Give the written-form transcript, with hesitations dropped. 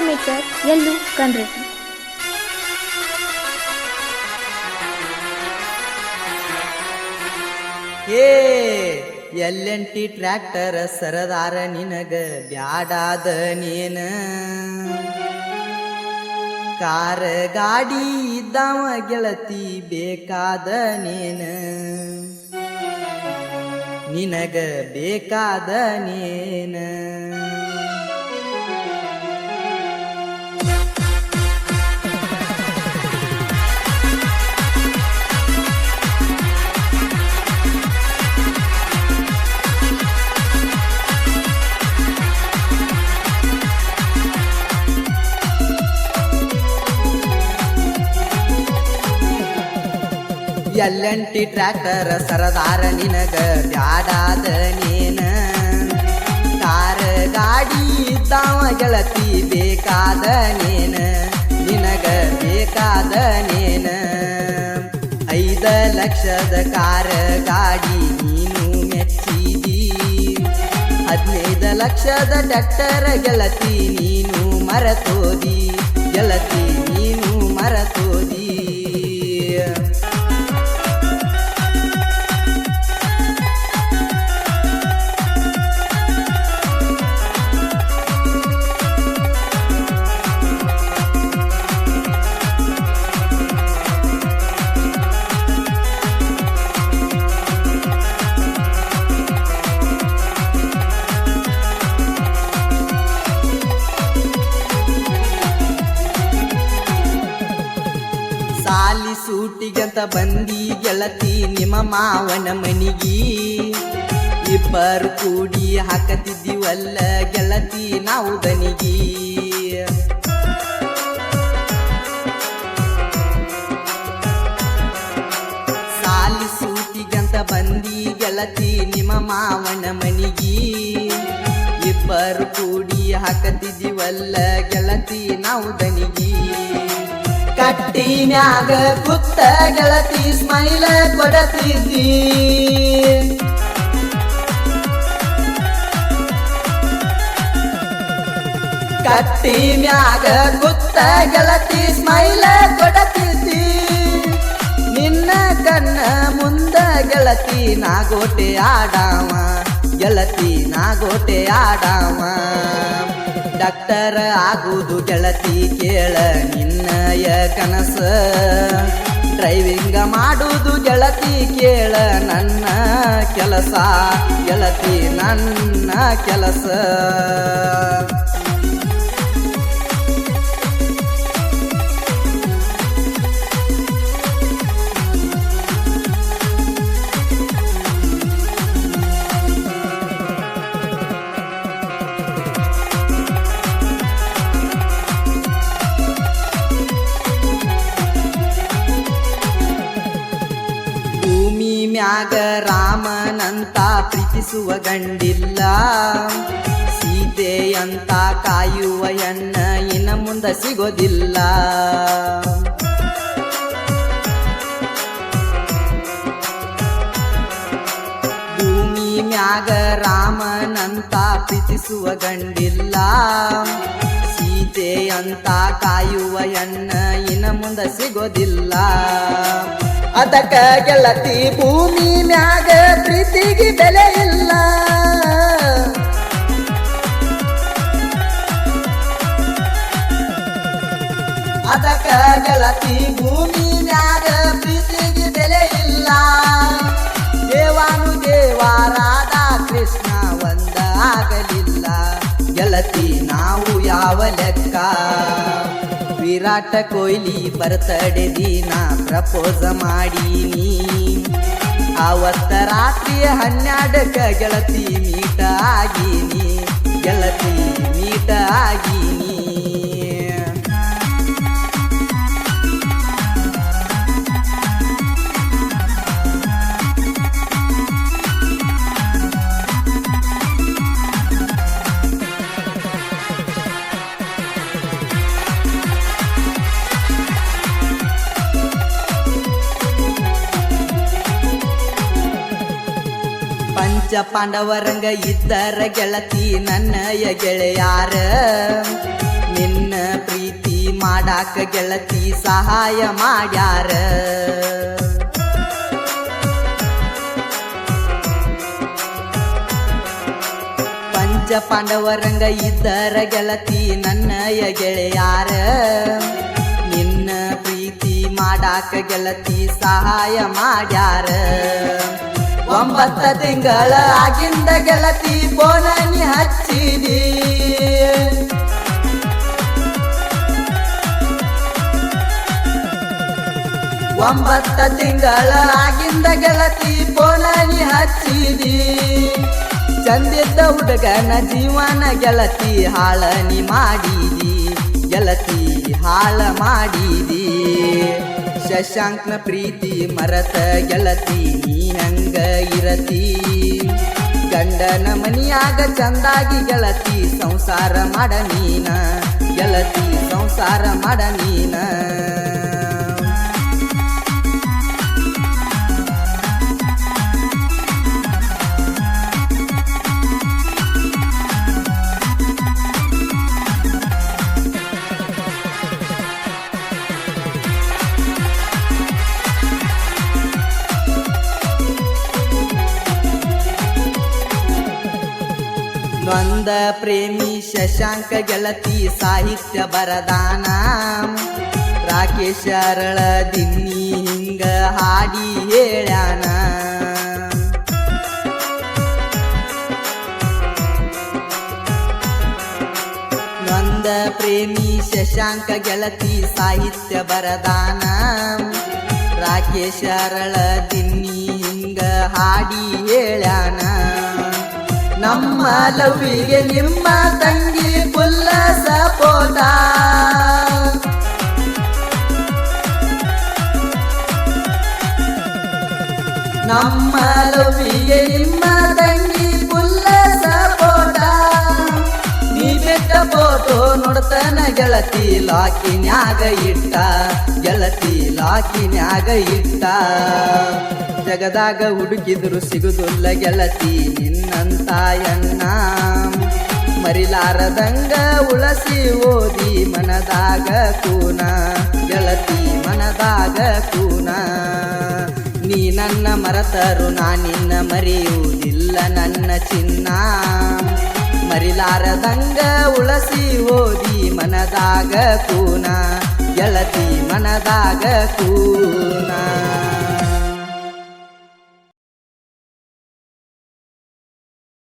Maker ಎಲ್ಲೂ ಕಣ್ರೆಡ್ಡಿ. ಎಲ್ಲೆಂಟಿ tractor ಸರದಾರ ನಿನಗ ಬ್ಯಾಡಾದ ನೀನ, ಕಾರ ಗಾಡಿ ಇದ್ದಾವ ಗೆಳತಿ ಬೇಕಾದ ನೀನ, ನಿನಗ ಬೇಕಾದ ನೀನ. ಎಲ್ಲಂಟಿ ಟ್ರ್ಯಾಕ್ಟರ್ ಸರದಾರ ನಿನಗ ಬ್ಯಾಡಾದ ನೀನ, ಕಾರ ಗಾಡಿ ಇದ್ದಾವ ಗೆಳತಿ ಬೇಕಾದ ನೀನ, ನಿನಗ ಬೇಕಾದ ನೀನ. 5 ಲಕ್ಷದ ಕಾರ ಗಾಡಿ ನೀನು ಮೆಚ್ಚಿದಿ, 15 ಲಕ್ಷದ ಟ್ರ್ಯಾಕ್ಟರ್ ಗೆಳತಿ ನೀನು ಮರತೋದಿ, ಗೆಳತಿ ನೀನು ಮರತೋದಿ. ಸಾಲಿ ಸೂಟಿಗಂತ ಬಂದಿ ಗೆಳತಿ ನಿಮ್ಮ ಮಾವನ ಮನಿಗಿ, ಇಬ್ಬರು ಕೂಡಿ ಹಾಕತಿದ್ದೀವಲ್ಲ ಗೆಳತಿ ನಾವು ದನಿಗಿ. ಸಾಲಿ ಸೂಟಿಗಂತ ಬಂದಿ ಗೆಳತಿ ನಿಮ್ಮ ಮಾವನ ಮನಿಗಿ, ಇಬ್ಬರು ಕೂಡಿ ಹಾಕತಿದ್ದೀವಲ್ಲ ಗೆಳತಿ ನಾವು ದನಿಗಿ. ಕಟ್ಟಿನ್ಯಾಗ ಕುತ್ತ ಗೆಳತಿ ಸ್ಮೈಲ ಕೊಡತಿದ್ದಿ, ಕಟ್ಟಿನ್ಯಾಗ ಕುತ್ತ ಗೆಳತಿ ಸ್ಮೈಲ ಕೊಡತಿದ್ದಿ. ನಿನ್ನ ಕಣ್ಣ ಮುಂದ ಗೆಳತಿ ನಾಗೋಟೆ ಆಡಾವ, ಗೆಳತಿ ನಾಗೋಟೆ ಆಡಾವ. ಡಾಕ್ಟರ್ ಆಗುವುದು ಗೆಳತಿ ಕೇಳ ನಿನ್ನಯ ಕನಸ, ಡ್ರೈವಿಂಗ ಮಾಡುವುದು ಗೆಳತಿ ಕೇಳ ನನ್ನ ಕೆಲಸ, ಗೆಳತಿ ನನ್ನ ಕೆಲಸ. ಭೂಮಿ ಮ್ಯಾಗ ರಾಮನಂತ ಪ್ರೀತಿಸುವ ಗಂಡಿಲ್ಲ, ಸೀತೆಯಂತ ಕಾಯುವ ಹೆಣ್ಣ ಇನ್ನ ಮುಂದ ಸಿಗೋದಿಲ್ಲ. ಭೂಮಿ ಮ್ಯಾಗ ರಾಮನಂತ ಪ್ರೀತಿಸುವ ಗಂಡಿಲ್ಲ, ಸೀತೆಯಂತ ಕಾಯುವ ಹೆಣ್ಣ ಇನ್ನ ಮುಂದ ಸಿಗೋದಿಲ್ಲ. ಅದಕ್ಕ ಗೆಳತಿ ಭೂಮಿ ಮ್ಯಾಗ ಪ್ರೀತಿಗೆ ಬೆಲೆ ಇಲ್ಲ, ಅದಕ್ಕ ಗೆಳತಿ ಭೂಮಿ ಮ್ಯಾಗ ಪ್ರೀತಿಗೆ ಬೆಲೆ ಇಲ್ಲ. ದೇವಾನು ದೇವ ರಾಧಾ ಕೃಷ್ಣ ಒಂದ ಆಗಲಿಲ್ಲ, ಗೆಳತಿ ನಾವು ಯಾವ ಲೆಕ್ಕ. ವಿರಾಟ ಕೊಹ್ಲಿ ಬರ್ತಡೆ ದಿನ ಪ್ರಪೋಸ್ ಮಾಡೀನಿ, ಅವತ್ತ ರಾತ್ರಿ 12ಕ್ಕೆ ಗೆಳತಿ ಮೀಟ ಆಗೀನಿ, ಗೆಳತಿ ಮೀಟ ಆಗೀನಿ. ಪಂಚ ಪಾಂಡವರಂಗ ಇದ್ದರ ಗೆಳತಿ ನನ್ನಯ ಗೆಳೆಯಾರ, ನಿನ್ನ ಮಾಡಾಕ ಗೆಳತಿ ಸಹಾಯ ಮಾಡ್ಯಾರ. ಪಂಚ ಪಾಂಡವರಂಗ ಇದ್ದರ ಗೆಳತಿ ನನ್ನಯ ಗೆಳೆಯಾರ. ನಿನ್ನ ಪ್ರೀತಿ ಮಾಡಾಕ ಗೆಳತಿ ಸಹಾಯ ಮಾಡ್ಯಾರ. 9 ತಿಂಗಳ ಆಗಿಂದ ಗೆಳತಿ ಬೋನನಿ ಹಚ್ಚಿದಿ. 9 ತಿಂಗಳ ಆಗಿಂದ ಗೆಳತಿ ಬೋನನಿ ಹಚ್ಚಿದಿ. ಚಂದಿದ್ದ ಹುಡುಗನ ಜೀವನ ಗೆಳತಿ ಹಾಳನಿ ಮಾಡಿದಿ. ಗೆಳತಿ ಹಾಳ ಮಾಡಿದಿ. ಶಶಾಂಕ್ನ ಪ್ರೀತಿ ಮರತ ಗೆಳತಿ ನೀ ಹಂಗ ಇರತಿ. ಗಂಡನ ಮನಿಯಾಗ ಚಂದಾಗಿ ಗೆಳತಿ ಸಂಸಾರ ಮಾಡ ನೀನ. ಗೆಳತಿ ಸಂಸಾರ ಮಾಡ ನೀನ. ನೊಂದ ಪ್ರೇಮಿ ಶಶಾಂಕ ಗೆಳತಿ ಸಾಹಿತ್ಯ ಬರದಾನ. ರಾಕೇಶ ಅರಳ ದಿನ್ನಿ ಹಿಂಗ ಹಾಡಿ ಹೇಳ್ಯಾನ. ನೊಂದ ಪ್ರೇಮಿ ಶಶಾಂಕ ಗೆಳತಿ ಸಾಹಿತ್ಯ ಬರದಾನ. ರಾಕೇಶ ಅರಳ ದಿನ್ನಿ ಹಿಂಗ ಹಾಡಿ ಹೇಳ್ಯಾನ. ನಮ್ಮ ಲವ್ವಿಗೆ ನಿಮ್ಮ ತಂಗಿ ಫುಲ್ಲ ಸಪೋಟ. ನಮ್ಮ ಲವ್ವಿಗೆ ನಿಮ್ಮ ತಂಗಿ ಫುಲ್ಲ ಸಪೋಟ. ನೀ ಬಿಟ್ಟ ಫೋಟೋ ನೋಡ್ತಾನ ಗೆಳತಿ ಲಾಕಿನ್ಯಾಗ ಇಟ್ಟ. ಗೆಳತಿ ಲಾಕಿನ್ಯಾಗ ಇಟ್ಟ. ಜಗದಾಗ ಹುಡುಕಿದ್ರು ಸಿಗುದಿಲ್ಲ ಗೆಳತಿ ನಿನ್ನಂತ ಎನ್ನ. ಮರಿಲಾರದಂಗ ಉಳಸಿ ಓದಿ ಮನದಾಗ ಕೂನ. ಗೆಳತಿ ಮನದಾಗ ಕೂನ. ನೀ ನನ್ನ ಮರೆತರು ನಾ ನಿನ್ನ ಮರೆಯುವುದಿಲ್ಲ ನನ್ನ ಚಿನ್ನ. ಮರಿಲಾರದಂಗ ಉಳಸಿ ಓದಿ ಮನದಾಗ ಕೂನ. ಗೆಳತಿ ಮನದಾಗ ಕೂನ.